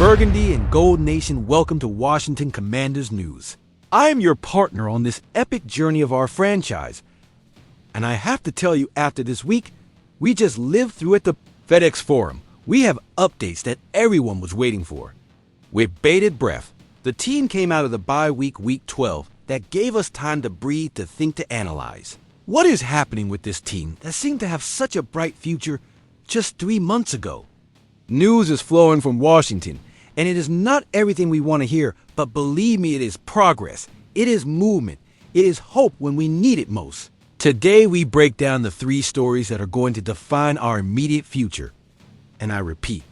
Burgundy and Gold Nation, welcome to Washington Commanders News. I am your partner on this epic journey of our franchise. And I have to tell you, after this week, we just lived through at the FedEx Forum. We have updates that everyone was waiting for. With bated breath, the team came out of the bye week, week 12, that gave us time to breathe, to think, to analyze. What is happening with this team that seemed to have such a bright future just 3 months ago? News is flowing from Washington, and it is not everything we want to hear, but believe me, it is progress. It is movement. It is hope when we need it most. Today, we break down the 3 stories that are going to define our immediate future. And I repeat,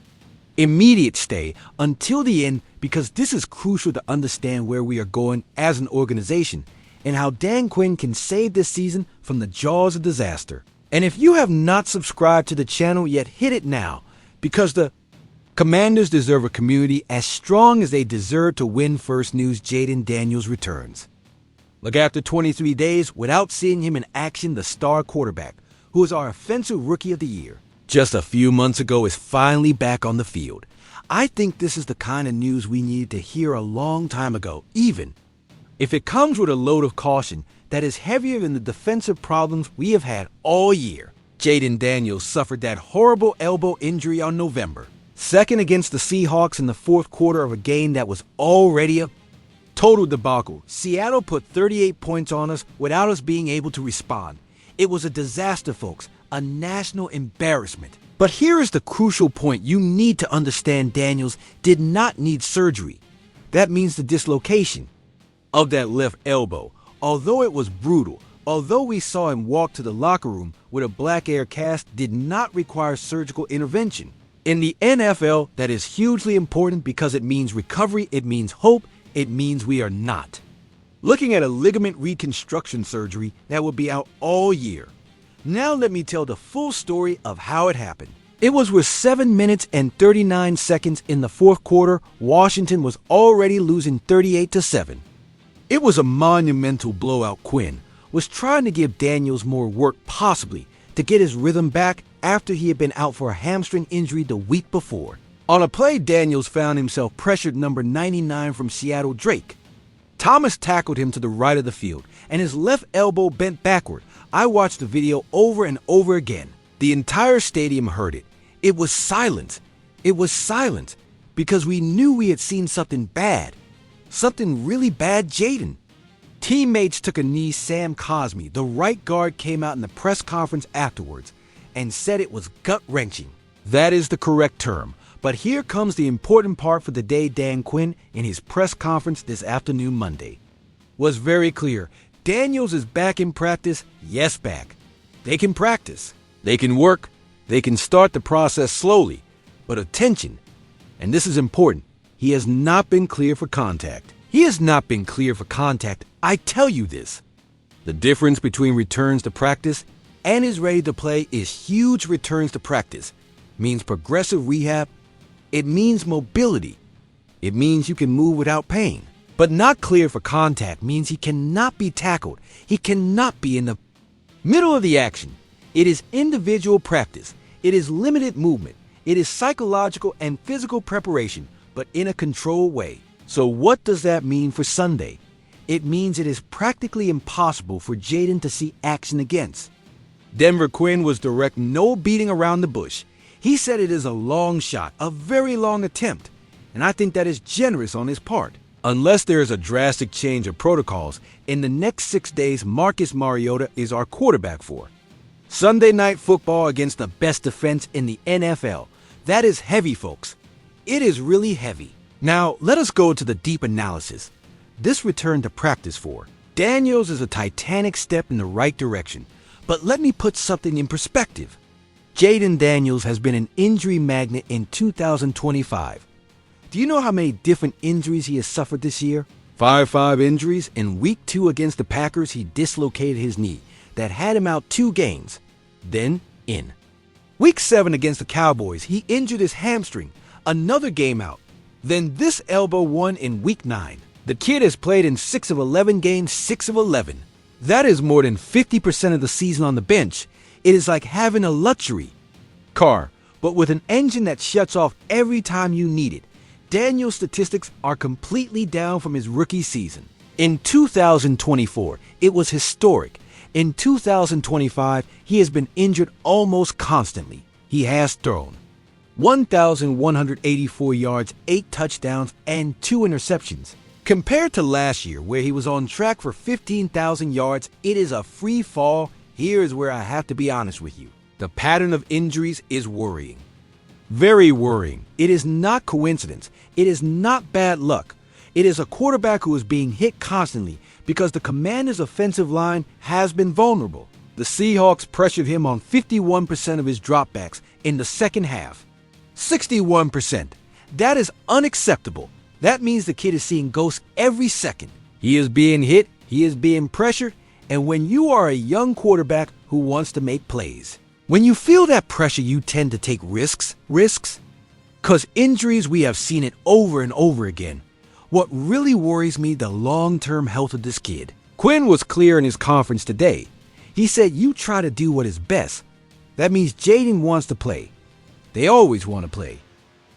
immediate stay until the end, because this is crucial to understand where we are going as an organization and how Dan Quinn can save this season from the jaws of disaster. And if you have not subscribed to the channel yet, hit it now, because the Commanders deserve a community as strong as they deserve to win. First news, Jayden Daniels returns. Look, after 23 days without seeing him in action, the star quarterback, who is our offensive rookie of the year just a few months ago, is finally back on the field. I think this is the kind of news we needed to hear a long time ago, even if it comes with a load of caution that is heavier than the defensive problems we have had all year. Jayden Daniels suffered that horrible elbow injury on November 2nd against the Seahawks in the fourth quarter of a game that was already a total debacle. Seattle put 38 points on us without us being able to respond. It was a disaster, folks, a national embarrassment. But here is the crucial point. You need to understand Daniels did not need surgery. That means the dislocation of that left elbow. Although it was brutal, although we saw him walk to the locker room with a black air cast, did not require surgical intervention. In the NFL, that is hugely important because it means recovery, it means hope, it means we are not looking at a ligament reconstruction surgery that will be out all year. Now let me tell the full story of how it happened. It was with 7 minutes and 39 seconds in the fourth quarter. Washington was already losing 38-7. It was a monumental blowout. Quinn was trying to give Daniels more work, possibly to get his rhythm back after he had been out for a hamstring injury the week before. On a play, Daniels found himself pressured number 99 from Seattle, Drake. Thomas tackled him to the right of the field, and his left elbow bent backward. I watched the video over and over again. The entire stadium heard it. It was silent. It was silent because we knew we had seen something bad. Something really bad. Jayden. Teammates took a knee. Sam Cosmi, the right guard, came out in the press conference afterwards and said it was gut-wrenching. That is the correct term. But here comes the important part for the day. Dan Quinn, in his press conference this afternoon, Monday, was very clear. Daniels is back in practice. Yes, back. They can practice. They can work. They can start the process slowly. But attention, and this is important, he has not been clear for contact. He has not been clear for contact. I tell you this. The difference between returns to practice and is ready to play is huge. Returns to practice means progressive rehab. It means mobility. It means you can move without pain. But not clear for contact means he cannot be tackled. He cannot be in the middle of the action. It is individual practice. It is limited movement. It is psychological and physical preparation, but in a controlled way. So what does that mean for Sunday? It means it is practically impossible for Jayden to see action against. Denver Quinn was direct, no beating around the bush. He said it is a long shot, a very long attempt, and I think that is generous on his part. Unless there is a drastic change of protocols, in the next 6 days, Marcus Mariota is our quarterback for Sunday Night Football against the best defense in the NFL. That is heavy, folks. It is really heavy. Now, let us go to the deep analysis. This return to practice for Daniels is a titanic step in the right direction, but let me put something in perspective. Jayden Daniels has been an injury magnet in 2025. Do you know how many different injuries he has suffered this year? 5 injuries. In week 2 against the Packers, he dislocated his knee. That had him out 2 games. Then in week 7 against the Cowboys, he injured his hamstring. Another game out. Then this elbow one in week 9. The kid has played in 6 of 11 games, 6 of 11. That is more than 50% of the season on the bench. It is like having a luxury car, but with an engine that shuts off every time you need it. Daniels' statistics are completely down from his rookie season. In 2024, it was historic. In 2025, he has been injured almost constantly. He has thrown 1,184 yards, 8 touchdowns, and 2 interceptions. Compared to last year, where he was on track for 15,000 yards, it is a free fall. Here is where I have to be honest with you. The pattern of injuries is worrying. Very worrying. It is not coincidence. It is not bad luck. It is a quarterback who is being hit constantly because the Commanders' offensive line has been vulnerable. The Seahawks pressured him on 51% of his dropbacks in the second half. 61%. That is unacceptable. That means the kid is seeing ghosts every second. He is being hit, he is being pressured, and when you are a young quarterback who wants to make plays, when you feel that pressure, you tend to take risks. Because injuries, we have seen it over and over again. What really worries me, the long-term health of this kid. Quinn was clear in his conference today. He said you try to do what is best. That means Jayden wants to play. They always want to play.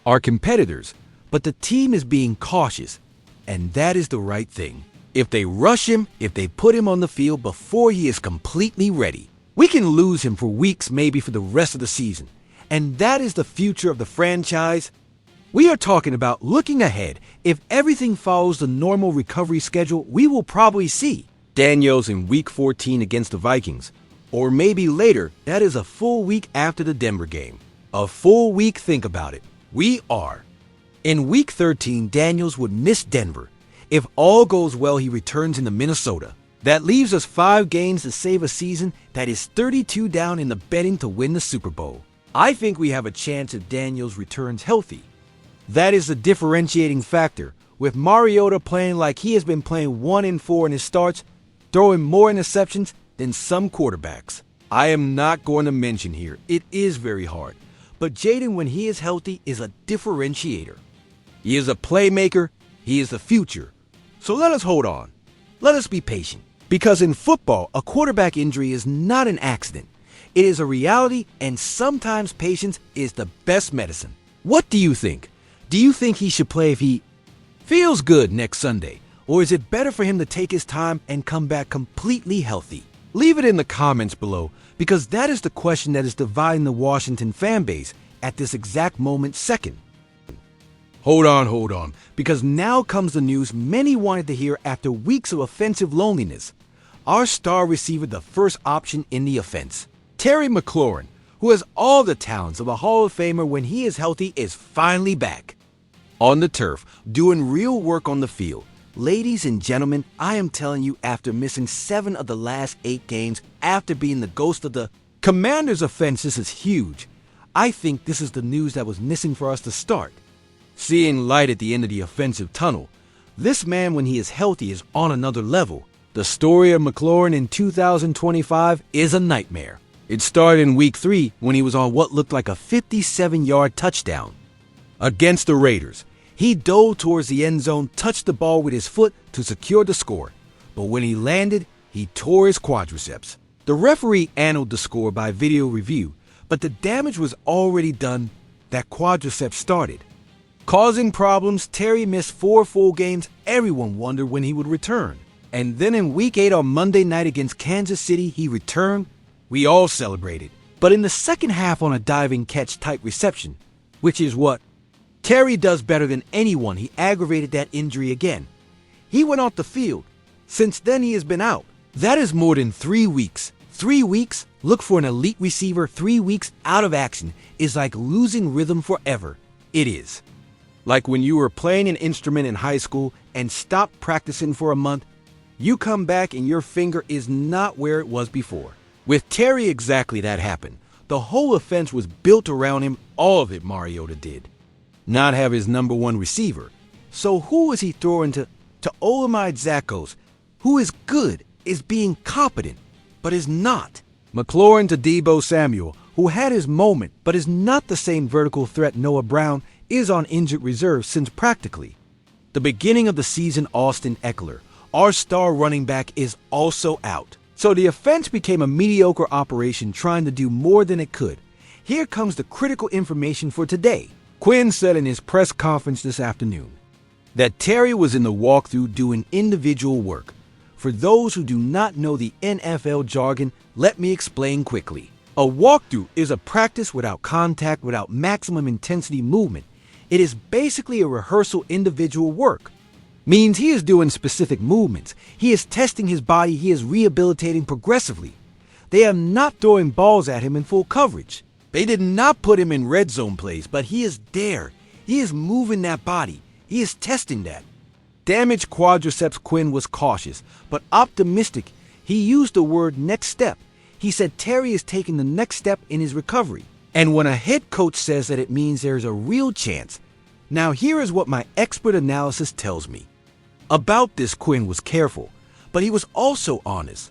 Our competitors, but the team is being cautious, and that is the right thing. If they rush him, if they put him on the field before he is completely ready, we can lose him for weeks, maybe for the rest of the season. And that is the future of the franchise. We are talking about looking ahead. If everything follows the normal recovery schedule, we will probably see Daniels in Week 14 against the Vikings. Or maybe later, that is a full week after the Denver game. A full week, think about it. We are. In Week 13, Daniels would miss Denver. If all goes well, he returns into Minnesota. That leaves us 5 games to save a season that is 32 down in the betting to win the Super Bowl. I think we have a chance if Daniels returns healthy. That is the differentiating factor. With Mariota playing like he has been playing 1-4 in his starts, throwing more interceptions than some quarterbacks. I am not going to mention here. It is very hard. But Jayden, when he is healthy, is a differentiator. He is a playmaker. He is the future. So let us hold on. Let us be patient. Because in football, a quarterback injury is not an accident. It is a reality, and sometimes patience is the best medicine. What do you think? Do you think he should play if he feels good next Sunday? Or is it better for him to take his time and come back completely healthy? Leave it in the comments below, because that is the question that is dividing the Washington fan base at this exact moment second. Hold on, because now comes the news many wanted to hear after weeks of offensive loneliness. Our star receiver, the first option in the offense, Terry McLaurin, who has all the talents of a Hall of Famer when he is healthy, is finally back. On the turf, doing real work on the field. Ladies and gentlemen, I am telling you, after missing 7 of the last 8 games, after being the ghost of the Commanders' offense, this is huge. I think this is the news that was missing for us to start. Seeing light at the end of the offensive tunnel. This man, when he is healthy, is on another level. The story of McLaurin in 2025 is a nightmare. It started in Week 3 when he was on what looked like a 57-yard touchdown. Against the Raiders, he dove towards the end zone, touched the ball with his foot to secure the score. But when he landed, he tore his quadriceps. The referee annulled the score by video review, but the damage was already done. That quadriceps started. Causing problems, Terry missed 4 full games. Everyone wondered when he would return. And then in Week 8 on Monday night against Kansas City, he returned. We all celebrated. But in the second half on a diving catch type reception, which is what Terry does better than anyone, he aggravated that injury again. He went off the field. Since then, he has been out. That is more than 3 weeks. 3 weeks? Look for an elite receiver. 3 weeks out of action is like losing rhythm forever. It is. Like when you were playing an instrument in high school and stopped practicing for a month, you come back and your finger is not where it was before. With Terry, exactly that happened. The whole offense was built around him. All of it Mariota did. Not have his number 1 receiver. So who is he throwing to Olamide Zakos, who is good, is being competent, but is not? McLaurin to Deebo Samuel, who had his moment, but is not the same vertical threat Noah Brown, is on injured reserve since practically the beginning of the season. Austin Eckler, our star running back, is also out. So the offense became a mediocre operation trying to do more than it could. Here comes the critical information for today. Quinn said in his press conference this afternoon that Terry was in the walkthrough doing individual work. For those who do not know the NFL jargon, let me explain quickly. A walkthrough is a practice without contact, without maximum intensity movement. It is basically a rehearsal individual work. Means he is doing specific movements. He is testing his body. He is rehabilitating progressively. They are not throwing balls at him in full coverage. They did not put him in red zone plays, but he is there. He is moving that body. He is testing that. Damaged quadriceps. Quinn was cautious, but optimistic. He used the word next step. He said Terry is taking the next step in his recovery. And when a head coach says that, it means there's a real chance. Now here is what my expert analysis tells me. About this, Quinn was careful, but he was also honest.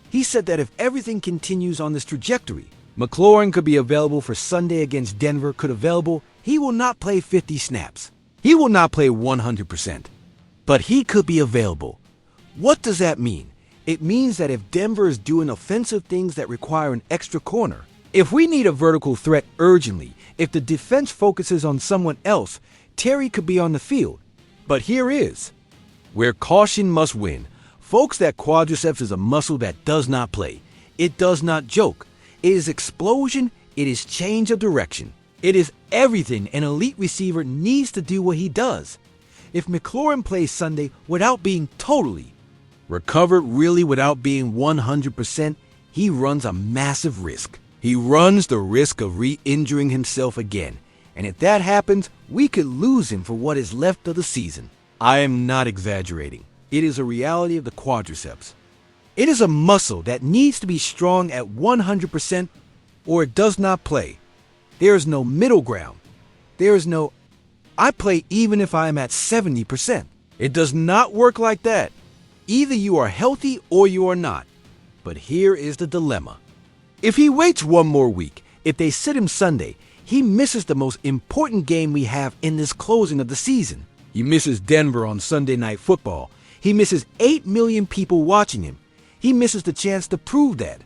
He said that if everything continues on this trajectory, McLaurin could be available for Sunday against Denver, he will not play 50 snaps. He will not play 100%, but he could be available. What does that mean? It means that if Denver is doing offensive things that require an extra corner, if we need a vertical threat urgently, if the defense focuses on someone else, Terry could be on the field. But here is where caution must win. Folks, that quadriceps is a muscle that does not play. It does not joke. It is explosion. It is change of direction. It is everything an elite receiver needs to do what he does. If McLaurin plays Sunday without being totally recovered, really without being 100%, he runs a massive risk. He runs the risk of re-injuring himself again. And if that happens, we could lose him for what is left of the season. I am not exaggerating. It is a reality of the quadriceps. It is a muscle that needs to be strong at 100% or it does not play. There is no middle ground. There is no, I play even if I am at 70%. It does not work like that. Either you are healthy or you are not. But here is the dilemma. If he waits one more week, if they sit him Sunday, he misses the most important game we have in this closing of the season. He misses Denver on Sunday Night Football. He misses 8 million people watching him. He misses the chance to prove that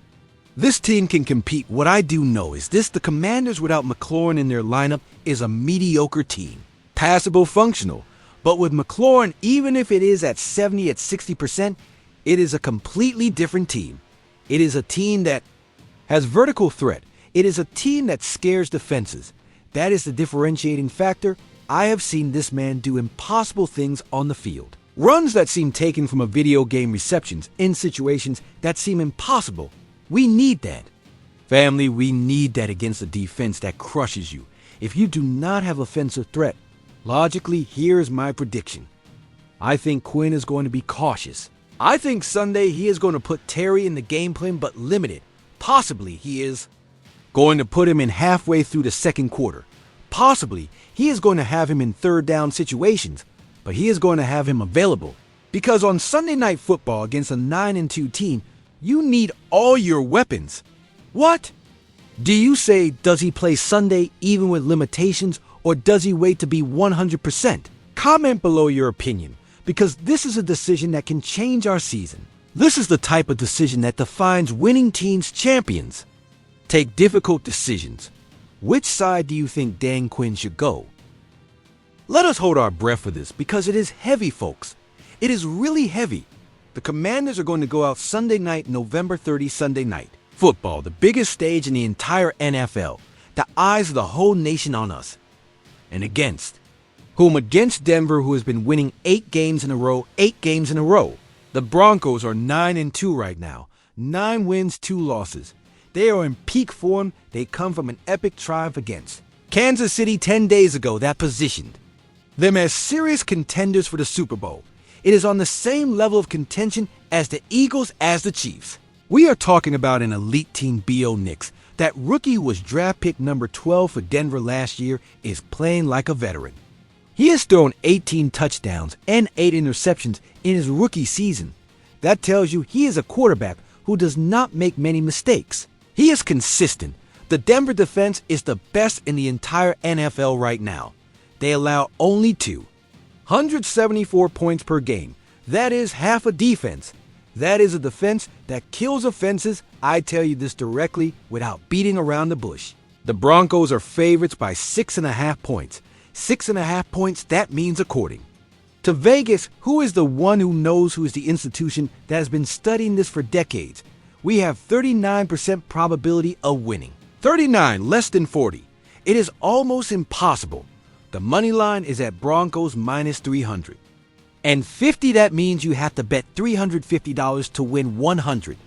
this team can compete. What I do know is this: the Commanders without McLaurin in their lineup is a mediocre team. Passable, functional. But with McLaurin, even if it is at 70, at 60%, it is a completely different team. It is a team that has vertical threat. It is a team that scares defenses. That is the differentiating factor. I have seen this man do impossible things on the field. Runs that seem taken from a video game, receptions in situations that seem impossible. We need that. Family, we need that against a defense that crushes you. If you do not have offensive threat, logically, here is my prediction. I think Quinn is going to be cautious. I think Sunday he is going to put Terry in the game plan, but limited. Possibly he is going to put him in halfway through the second quarter. Possibly he is going to have him in third down situations, but he is going to have him available. Because on Sunday Night Football against a 9-2 team, you need all your weapons. What? Do you say, does he play Sunday even with limitations, or does he wait to be 100%? Comment below your opinion, because this is a decision that can change our season. This is the type of decision that defines winning teams' champions. Take difficult decisions. Which side do you think Dan Quinn should go? Let us hold our breath for this, because it is heavy, folks. It is really heavy. The Commanders are going to go out Sunday night, November 30, Sunday night. Football, the biggest stage in the entire NFL. The eyes of the whole nation on us. And against Denver, who has been winning 8 games in a row. The Broncos are 9-2 right now. 9 wins, 2 losses. They are in peak form. They come from an epic triumph against Kansas City 10 days ago, that positioned them as serious contenders for the Super Bowl. It is on the same level of contention as the Eagles, as the Chiefs. We are talking about an elite team. B.O. Nix, that rookie who was draft pick number 12 for Denver last year, is playing like a veteran. He has thrown 18 touchdowns and 8 interceptions in his rookie season. That tells you he is a quarterback who does not make many mistakes. He is consistent. The Denver defense is the best in the entire NFL right now. They allow only 174 points per game. That is half a defense. That is a defense that kills offenses. I tell you this directly without beating around the bush. The Broncos are favorites by 6.5 points. 6.5 points, that means according to Vegas, who is the one who knows who is the institution that has been studying this for decades. We have 39% probability of winning. 39, less than 40. It is almost impossible. The money line is at Broncos minus 300. And 50, that means you have to bet $350 to win 100.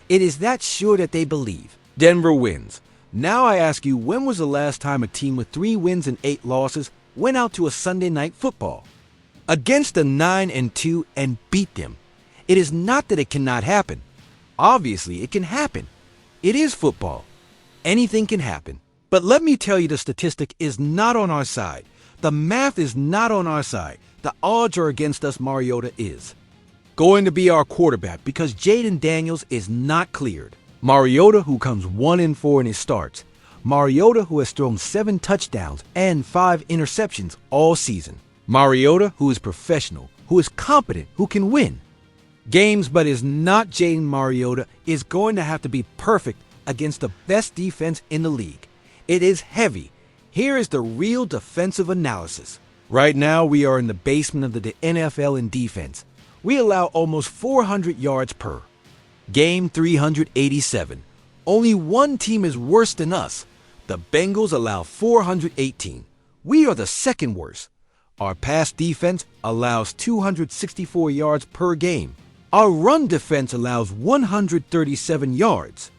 It is that sure that they believe. Denver wins. Now I ask you, when was the last time a team with 3 wins and 8 losses went out to a Sunday night football against a 9-2 and beat them? It is not that it cannot happen. Obviously, it can happen. It is football. Anything can happen. But let me tell you, the statistic is not on our side. The math is not on our side. The odds are against us. Mariota is going to be our quarterback because Jayden Daniels is not cleared. Mariota, who comes 1-4 in his starts. Mariota, who has thrown 7 touchdowns and 5 interceptions all season. Mariota, who is professional, who is competent, who can win games, but is not Jayden. Mariota is going to have to be perfect against the best defense in the league. It is heavy. Here is the real defensive analysis. Right now, we are in the basement of the NFL in defense. We allow almost 400 yards per game, 387. Only one team is worse than us. The Bengals allow 418. We are the second worst. Our pass defense allows 264 yards per game. Our run defense allows 137 yards.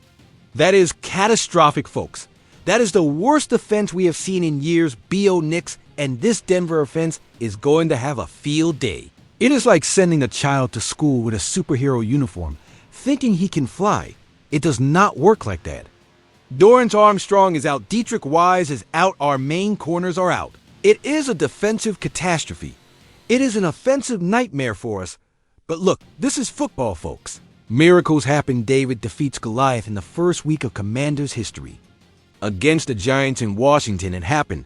That is catastrophic, folks. That is the worst defense we have seen in years. B.O. Nix and this Denver offense is going to have a field day. It is like sending a child to school with a superhero uniform, thinking he can fly. It does not work like that. Dorrance Armstrong is out. Dietrich Wise is out. Our main corners are out. It is a defensive catastrophe. It is an offensive nightmare for us. But look, this is football, folks. Miracles happen. David defeats Goliath in the first week of Commanders history. Against the Giants in Washington, it happened.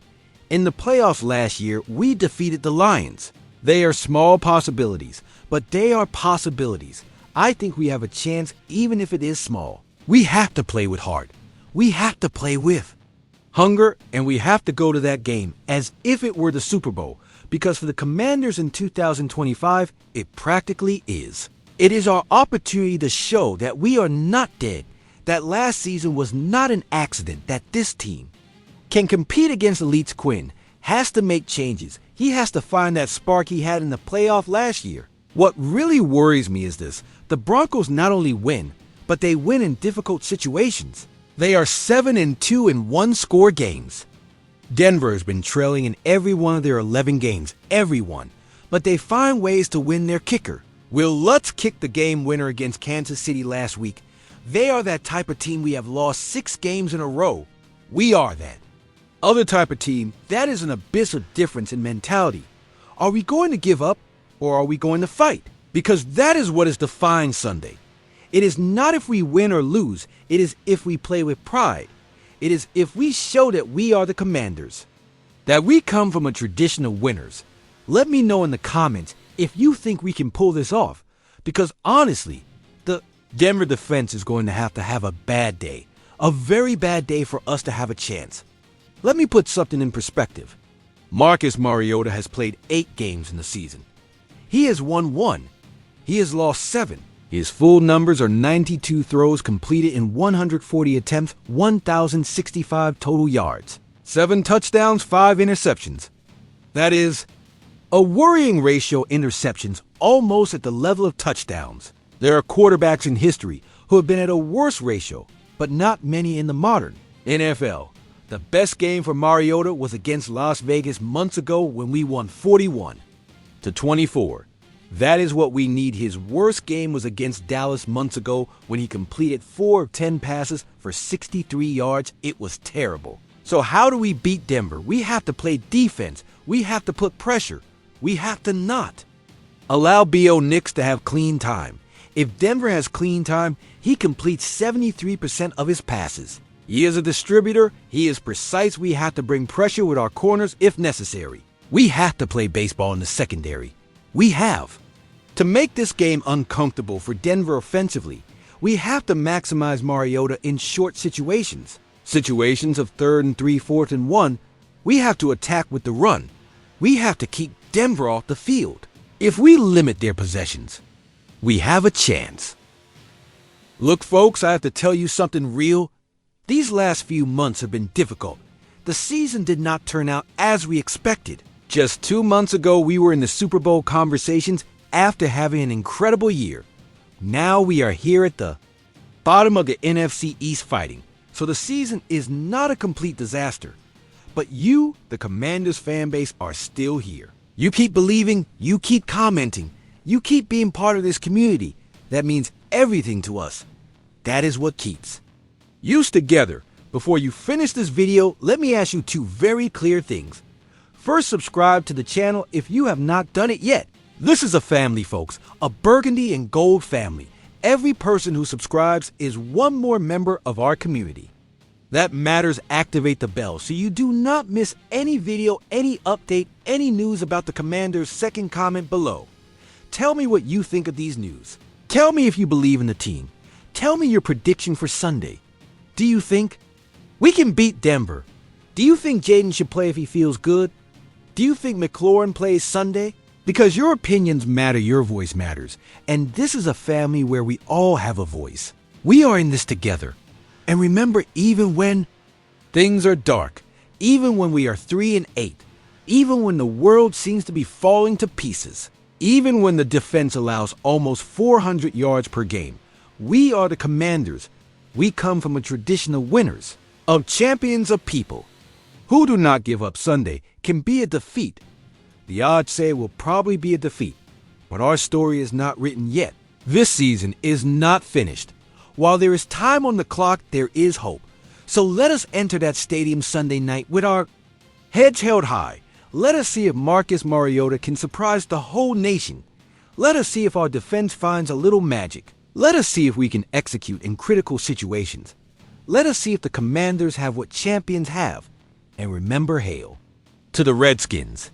In the playoffs last year, we defeated the Lions. They are small possibilities, but they are possibilities. I think we have a chance even if it is small. We have to play with heart. We have to play with hunger, and we have to go to that game as if it were the Super Bowl, because for the Commanders in 2025, it practically is. It is our opportunity to show that we are not dead, that last season was not an accident, that this team can compete against elites. Quinn has to make changes. He has to find that spark he had in the playoff last year. What really worries me is this. The Broncos not only win, but they win in difficult situations. They are 7-2 in one-score games. Denver has been trailing in every one of their 11 games, everyone, but they find ways to win their kicker. Will Lutz kick the game winner against Kansas City last week? They are that type of team. We have lost 6 games in a row. We are that. Other type of team, that is an abyss of difference in mentality. Are we going to give up or are we going to fight? Because that is what has defined Sunday. It is not if we win or lose. It is if we play with pride. It is if we show that we are the Commanders, that we come from a tradition of winners. Let me know in the comments if you think we can pull this off. Because honestly, the Denver defense is going to have a bad day. A very bad day for us to have a chance. Let me put something in perspective. Marcus Mariota has played 8 games in the season. He has won 1. He has lost 7. His full numbers are 92 throws completed in 140 attempts, 1,065 total yards, 7 touchdowns, 5 interceptions. That is a worrying ratio of interceptions, almost at the level of touchdowns. There are quarterbacks in history who have been at a worse ratio, but not many in the modern NFL. The best game for Mariota was against Las Vegas months ago when we won 41-24. That is what we need. His worst game was against Dallas months ago when he completed 4 of 10 passes for 63 yards. It was terrible. So how do we beat Denver? We have to play defense. We have to put pressure. We have to not allow B.O. Nix to have clean time. If Denver has clean time, he completes 73% of his passes. He is a distributor. He is precise. We have to bring pressure with our corners if necessary. We have to play baseball in the secondary. We have. To make this game uncomfortable for Denver offensively, we have to maximize Mariota in short situations. Situations of 3rd and 3, 4th and 1, we have to attack with the run. We have to keep Denver off the field. If we limit their possessions, we have a chance. Look, folks, I have to tell you something real. These last few months have been difficult. The season did not turn out as we expected. Just 2 months ago, we were in the Super Bowl conversations after having an incredible year. Now we are here at the bottom of the NFC East fighting. So the season is not a complete disaster. But you, the Commanders fan base, are still here. You keep believing, you keep commenting, you keep being part of this community. That means everything to us. That is what keeps. Use together. Before you finish this video, let me ask you 2 very clear things. First, subscribe to the channel if you have not done it yet. This is a family, folks, a burgundy and gold family. Every person who subscribes is one more member of our community. That matters. Activate the bell so you do not miss any video, any update, any news about the Commanders. Second, comment below. Tell me what you think of these news. Tell me if you believe in the team. Tell me your prediction for Sunday. Do you think we can beat Denver? Do you think Jayden should play if he feels good? Do you think McLaurin plays Sunday? Because your opinions matter, your voice matters. And this is a family where we all have a voice. We are in this together. And remember, even when things are dark, even when we are 3-8, even when the world seems to be falling to pieces, even when the defense allows almost 400 yards per game, we are the Commanders. We come from a tradition of winners, of champions of people. Who do not give up Sunday can be a defeat. The odds say it will probably be a defeat, but our story is not written yet. This season is not finished. While there is time on the clock, there is hope. So let us enter that stadium Sunday night with our heads held high. Let us see if Marcus Mariota can surprise the whole nation. Let us see if our defense finds a little magic. Let us see if we can execute in critical situations. Let us see if the Commanders have what champions have. And remember, hail to the Redskins.